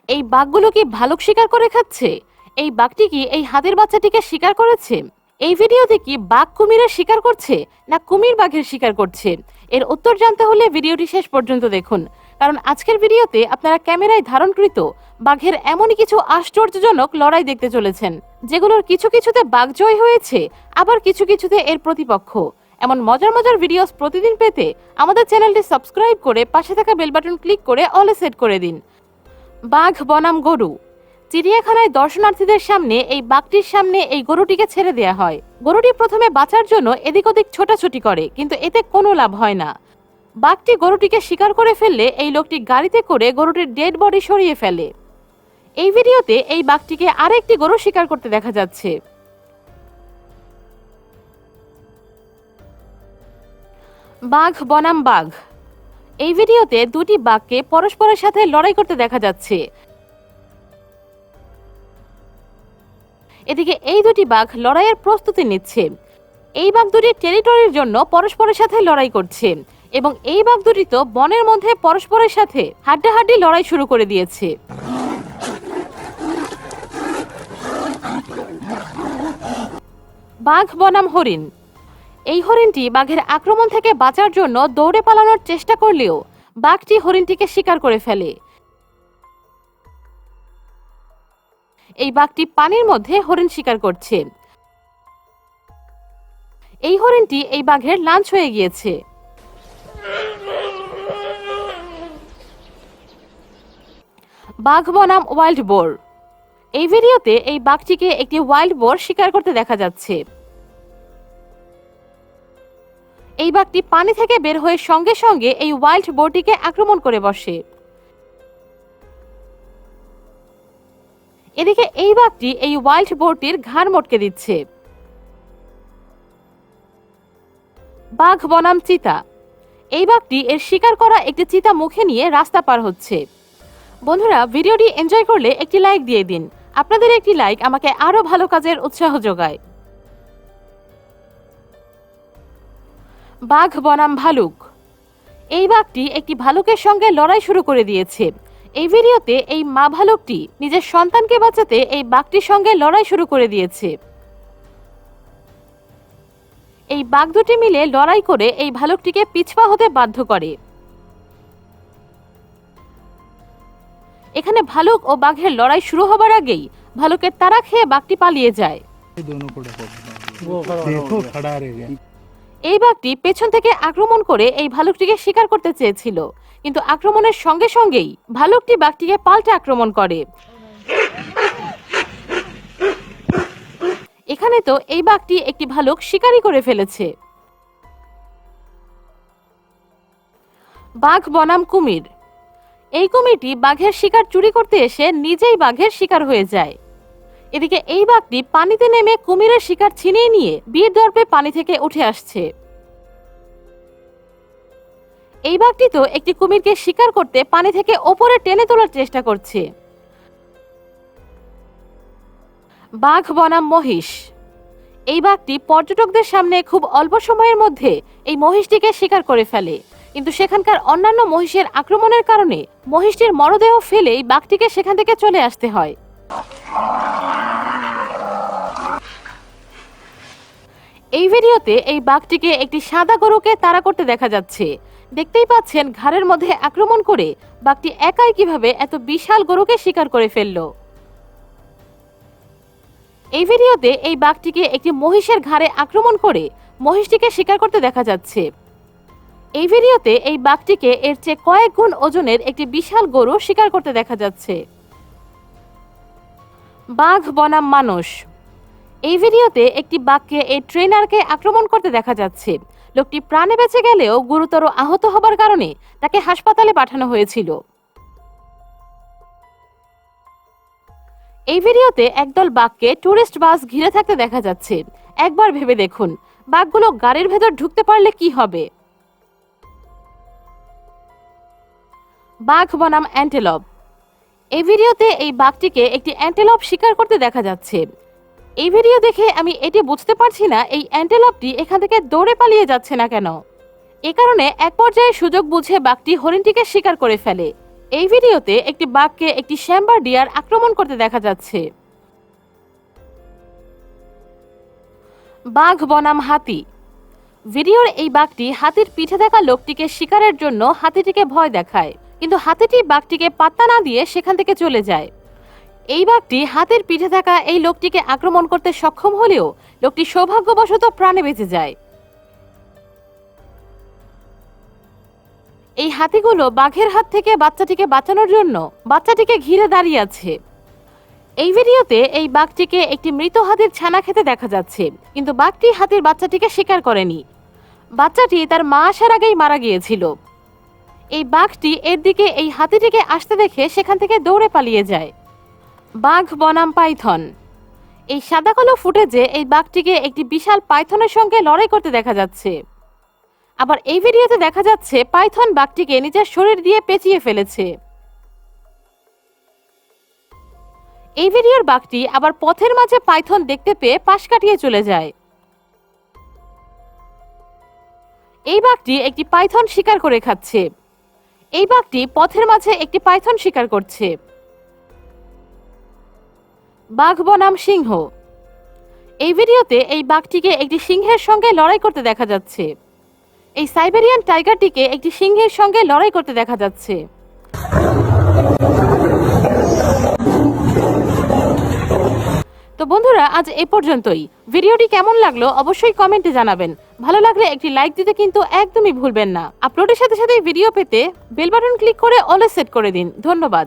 এই বাঘগুলো কি ভালুক শিকার করে খাচ্ছে? এই বাঘটি কি এই হাতির বাচ্চাটিকে শিকার করেছে? এই ভিডিওতে কি বাঘ কুমিরের শিকার করছে না কুমির বাঘের শিকার করছে? এর উত্তর জানতে হলে ভিডিওটি শেষ পর্যন্ত দেখুন, কারণ আজকের ভিডিওতে আপনারা ক্যামেরায় ধারণকৃত বাঘের এমনই কিছু আশ্চর্যজনক লড়াই দেখতে চলেছেন, যেগুলোর কিছু কিছুতে বাঘ জয় হয়েছে, আবার কিছু কিছুতে এর প্রতিপক্ষ। এমন মজার মজার ভিডিওস প্রতিদিন পেতে আমাদের চ্যানেলটি সাবস্ক্রাইব করে পাশে থাকা বেল বাটন ক্লিক করে অলে সেট করে দিন। বাঘ বনাম গরু। চিড়িয়াখানায় দর্শনার্থীদের সামনে এই বাঘটির সামনে এই গরুটিকে ছেড়ে দেয়া হয়। গরুটি প্রথমে বাঁচার জন্য এদিক ওদিক ছোটাছুটি করে, কিন্তু এতে কোনো লাভ হয় না। বাঘটি গরুটিকে শিকার করে ফেললে এই লোকটি গাড়িতে করে গরুটির ডেড বডি সরিয়ে ফেলে। এই ভিডিওতে এই বাঘটিকে আরেকটি গরু শিকার করতে দেখা যাচ্ছে। বাঘ বনাম বাঘ। এই ভিডিওতে দুটি বাঘকে পরস্পরের সাথে লড়াই করতে দেখা যাচ্ছে। এদিকে এই দুটি বাঘ লড়াইয়ের প্রস্তুতি নিচ্ছে। এই বাঘ দুটি টেরিটরির জন্য পরস্পরের সাথে লড়াই করছে, এবং এই বাঘ দুটি তো বনের মধ্যে পরস্পরের সাথে হাড্ডাহাড্ডি লড়াই শুরু করে দিয়েছে। বাঘ বনাম হরিণ। এই হরিণটি বাঘের আক্রমণ থেকে বাঁচার জন্য দৌড়ে পালানোর চেষ্টা করলেও বাঘটি হরিণটিকে শিকার করে ফেলে। এই বাঘটি পানির মধ্যে হরিণ শিকার করছে। এই হরিণটি এই বাঘের লাঞ্চ হয়ে গিয়েছে। বাঘ বনাম ওয়াইল্ড বোর। এই ভিডিওতে এই বাঘটিকে একটি ওয়াইল্ড বোর শিকার করতে দেখা যাচ্ছে। এই বাঘটি পানি থেকে বের হয়ে সঙ্গে সঙ্গে এই ওয়াইল্ড বোরটিকে আক্রমণ করে বসে। এদিকে এই বাঘটি এই ওয়াইল্ড বোরটির ঘাড় মটকে দিচ্ছে। বাঘ বনাম চিতা। এই বাঘটি এর শিকার করা একটি চিতা মুখে নিয়ে রাস্তা পার হচ্ছে। বন্ধুরা, ভিডিওটি এনজয় করলে একটি লাইক দিয়ে দিন। আপনাদের একটি লাইক আমাকে আরো ভালো কাজের উৎসাহ যোগায়। বাঘ বনাম ভালুক। এই বাঘটি একটি ভালুকের সঙ্গে লড়াই শুরু করে দিয়েছে। এই ভিডিওতে এই মা ভালুকটি নিজের সন্তানকে বাঁচাতে এই বাঘটির সঙ্গে লড়াই শুরু করে দিয়েছে। এই বাঘ দুটি মিলে লড়াই করে এই ভালুকটিকে পিছপা হতে বাধ্য করে। এখানে ভালুক ও বাঘের লড়াই শুরু হবার আগেই ভালুকের তাড়া খেয়ে বাঘটি পালিয়ে যায়। এই বাঘটি পেছন থেকে আক্রমণ করে এই ভালুকটিকে শিকার করতে চেয়েছিল, কিন্তু আক্রমণের সঙ্গে সঙ্গেই ভালুকটি বাঘটিকে পাল্টে আক্রমণ করে। এখানে তো এই বাঘটি একটি ভালুক শিকারই করে ফেলেছে। বাঘ বনাম কুমির। এই কুমিরটি বাঘের শিকার চুরি করতে এসে নিজেই বাঘের শিকার হয়ে যায়। এদিকে এই বাঘটি পানিতে নেমে কুমিরের শিকার ছিনিয়ে নিয়ে বীর দর্পে পানি থেকে উঠে আসছে। এই বাঘটি তো একটি কুমিরকে শিকার করতে পানি থেকে ওপরে টেনে তোলার চেষ্টা করছে। বাঘ বনাম মহিষ। এই বাঘটি পর্যটকদের সামনে খুব অল্প সময়ের মধ্যে এই মহিষটিকে শিকার করে ফেলে, কিন্তু সেখানকার অন্যান্য মহিষের আক্রমণের কারণে মহিষটির মরদেহ ফেলেই বাঘটিকে সেখান থেকে চলে আসতে হয়। এই ভিডিওতে এই বাঘটিকে একটি সাদা গরুকে তাড়া করতে দেখা যাচ্ছে। দেখতেই পাচ্ছেন ঘাড়ের মধ্যে আক্রমণ করে বাঘটি একাই কিভাবে এত বিশাল গরুকে শিকার করে ফেলল। এই ভিডিওতে এই বাঘটিকে একটি মহিষের ঘাড়ে আক্রমণ করে মহিষটিকে শিকার করতে দেখা যাচ্ছে। এই ভিডিওতে এই বাঘটিকে এর চেয়ে কয়েক গুণ ওজনের একটি বিশাল গরু শিকার করতে দেখা যাচ্ছে। বাঘ বনাম মানুষ। এই ভিডিওতে একটি বাঘকে এই ট্রেনারকে আক্রমণ করতে দেখা যাচ্ছে। লোকটি প্রাণে বেঁচে গেলেও গুরুতর আহত হবার কারণে তাকে হাসপাতালে পাঠানো হয়েছিল। এই ভিডিওতে একদল বাঘকে টুরিস্ট বাস ঘিরে থাকতে দেখা যাচ্ছে। একবার ভেবে দেখুন, বাঘগুলো গাড়ির ভেতর ঢুকতে পারলে কি হবে। বাঘ বনাম অ্যান্টেলপ। এই ভিডিওতে এই বাঘটিকে একটি অ্যান্টেলপ শিকার করতে দেখা যাচ্ছে। এই ভিডিও দেখে আমি এটি বুঝতে পারছি না এই অ্যান্টেলপটি এখান থেকে দৌড়ে পালিয়ে যাচ্ছে না কেন। এ কারণে এক পর্যায়ে সুযোগ বুঝে বাঘটি হরিণটিকে শিকার করে ফেলে। এই ভিডিওতে একটি বাঘকে একটি শ্যামবার ডিয়ার আক্রমণ করতে দেখা যাচ্ছে। বাঘ বনাম হাতি। ভিডিওর এই বাঘটি হাতির পিঠে থাকা লোকটিকে শিকারের জন্য হাতিটিকে ভয় দেখায়, কিন্তু হাতিটি বাঘটিকে পাত্তা না দিয়ে সেখান থেকে চলে যায়। এই বাঘটি হাতির পিঠে থাকা এই লোকটিকে আক্রমণ করতে সক্ষম হলেও লোকটি সৌভাগ্যবশত প্রাণে বেঁচে যায়। এই হাতিগুলো বাঘের হাত থেকে বাচ্চাটিকে বাঁচানোর জন্য বাচ্চাটিকে ঘিরে দাঁড়িয়ে আছে। এই ভিডিওতে এই বাঘটিকে একটি মৃত হাতির ছানা খেতে দেখা যাচ্ছে, কিন্তু বাঘটি হাতির বাচ্চাটিকে শিকার করেনি। বাচ্চাটি তার মা আসার আগেই মারা গিয়েছিল। এই বাঘটি এর দিকে এই হাতিটিকে আসতে দেখে সেখান থেকে দৌড়ে পালিয়ে যায়। বাঘ বনাম পাইথন। এই সাদা কালো ফুটেজে এই বাঘটিকে একটি বিশাল পাইথনের সঙ্গে লড়াই করতে দেখা যাচ্ছে। আবার এই ভিডিওতে দেখা যাচ্ছে পাইথন বাঘটিকে নিজের শরীর দিয়ে পেঁচিয়ে ফেলেছে। এই ভিডিওর বাঘটি আবার পথের মাঝে পাইথন দেখতে পেয়ে পাশ কাটিয়ে চলে যায়। এই বাঘটি একটি পাইথন শিকার করে খাচ্ছে। এই বাঘটি পথের মাঝে একটি পাইথন শিকার করছে। বাঘ বনাম সিংহ। এই ভিডিওতে এই বাঘটিকে একটি সিংহের সঙ্গে লড়াই করতে দেখা যাচ্ছে। এই সাইবেরিয়ান টাইগারটিকে একটি সিংহের সঙ্গে লড়াই করতে দেখা যাচ্ছে। তো বন্ধুরা, আজ এ পর্যন্তই। ভিডিওটি কেমন লাগলো অবশ্যই কমেন্টে জানাবেন। ভালো লাগলে একটি লাইক দিতে কিন্তু একদমই ভুলবেন না। আপলোডের সাথে সাথে ভিডিও পেতে বেল বাটন ক্লিক করে অলে সেট করে দিন। ধন্যবাদ।